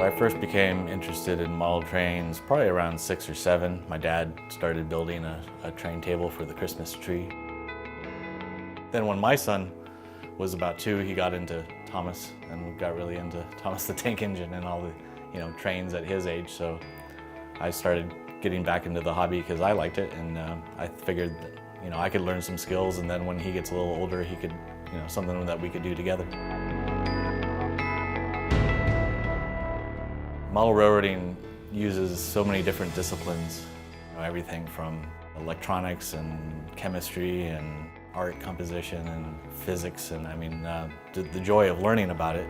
I first became interested in model trains probably around 6 or 7. My dad started building a train table for the Christmas tree. Then when my son was about 2, he got into Thomas, and we got really into Thomas the Tank Engine and all the trains at his age. So I started getting back into the hobby because I liked it, and I figured that I could learn some skills, and then when he gets a little older, he could something that we could do together. Model railroading uses so many different disciplines, everything from electronics and chemistry and art composition and physics, and the joy of learning about it.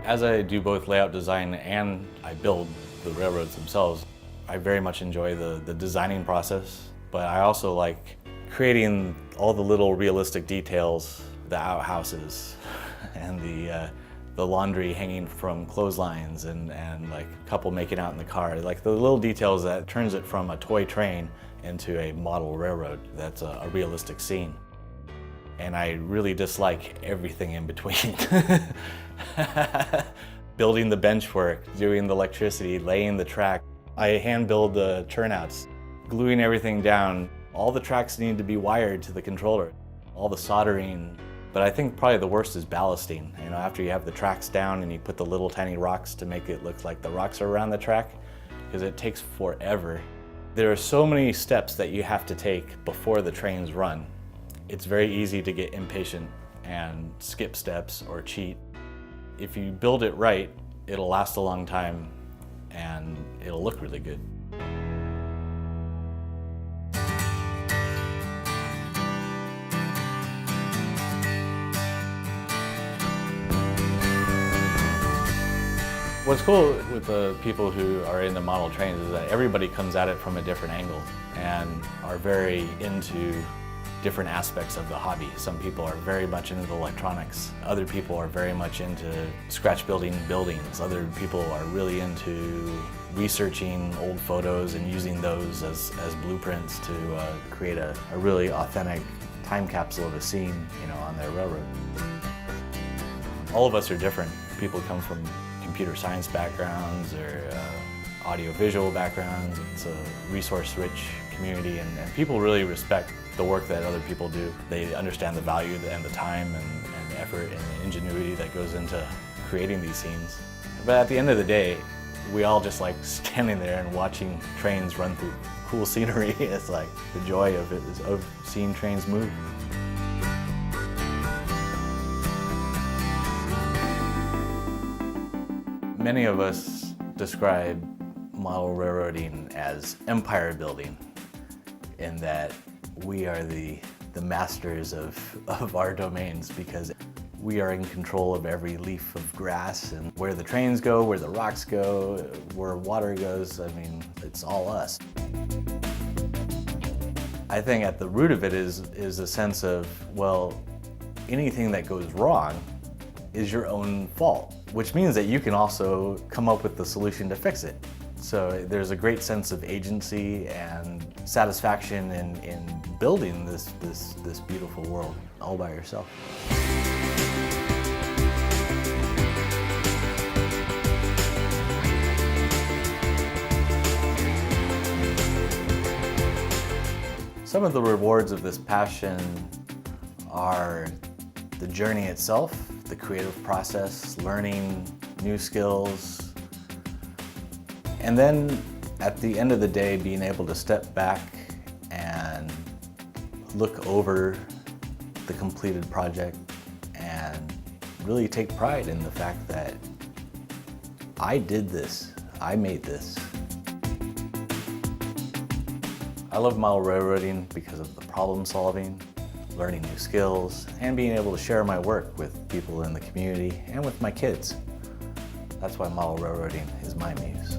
As I do both layout design and I build the railroads themselves, I very much enjoy the designing process, but I also like creating all the little realistic details, the outhouses and the laundry hanging from clotheslines and like a couple making out in the car, like the little details that turns it from a toy train into a model railroad that's a realistic scene. And I really dislike everything in between. Building the benchwork, doing the electricity, laying the track. I hand build the turnouts, gluing everything down. All the tracks need to be wired to the controller, all the soldering. But I think probably the worst is ballasting. After you have the tracks down and you put the little tiny rocks to make it look like the rocks are around the track, because it takes forever. There are so many steps that you have to take before the trains run. It's very easy to get impatient and skip steps or cheat. If you build it right, it'll last a long time and it'll look really good. What's cool with the people who are into model trains is that everybody comes at it from a different angle and are very into different aspects of the hobby. Some people are very much into the electronics. Other people are very much into scratch building buildings. Other people are really into researching old photos and using those as blueprints to create a really authentic time capsule of a scene, on their railroad. All of us are different. People come from computer science backgrounds or audio-visual backgrounds. It's a resource-rich community, and people really respect the work that other people do. They understand the value and the time and effort and ingenuity that goes into creating these scenes. But at the end of the day, we all just like standing there and watching trains run through cool scenery. It's like the joy of it is of seeing trains move. Many of us describe model railroading as empire building, in that we are the masters of our domains, because we are in control of every leaf of grass and where the trains go, where the rocks go, where water goes. It's all us. I think at the root of it is a sense of, well, anything that goes wrong is your own fault, which means that you can also come up with the solution to fix it. So there's a great sense of agency and satisfaction in building this beautiful world all by yourself. Some of the rewards of this passion are the journey itself, the creative process, learning new skills, and then at the end of the day, being able to step back and look over the completed project and really take pride in the fact that I did this, I made this. I love model railroading because of the problem solving, learning new skills, and being able to share my work with people in the community and with my kids. That's why model railroading is my muse.